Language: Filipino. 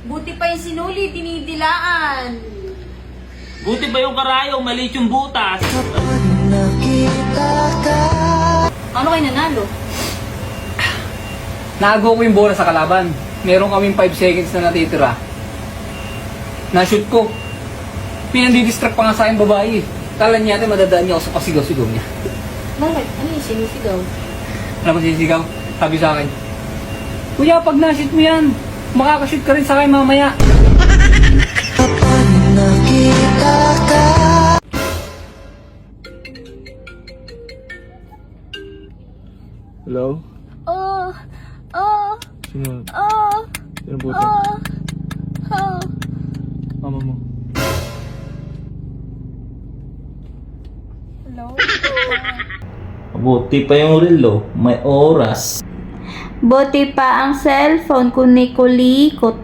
Buti pa yung sinuli, dinidilaan. Buti ba yung karayong, maliit yung butas? Ano kayo nanalo? Nagawa ko yung bola sa kalaban. Meron kaming 5 seconds na natitira. Na-shoot ko. Pinandidistract pa nga sa akin babae. Kala niya natin madadaan niya ako sa pasigaw-sigaw niya. Bakit? Ano yung sinisigaw? Alam mo sisigaw? Sabi sa akin, Kuya, pag na-shoot mo yan, makakashoot ka rin sa akin mamaya. Hello? Oh! Oh! Sino? Oh! Sino po ito? Oh! Oh! Mama mo. Hello? Buti pa yung relo, may oras. Buti pa ang cellphone ko ni kulikot.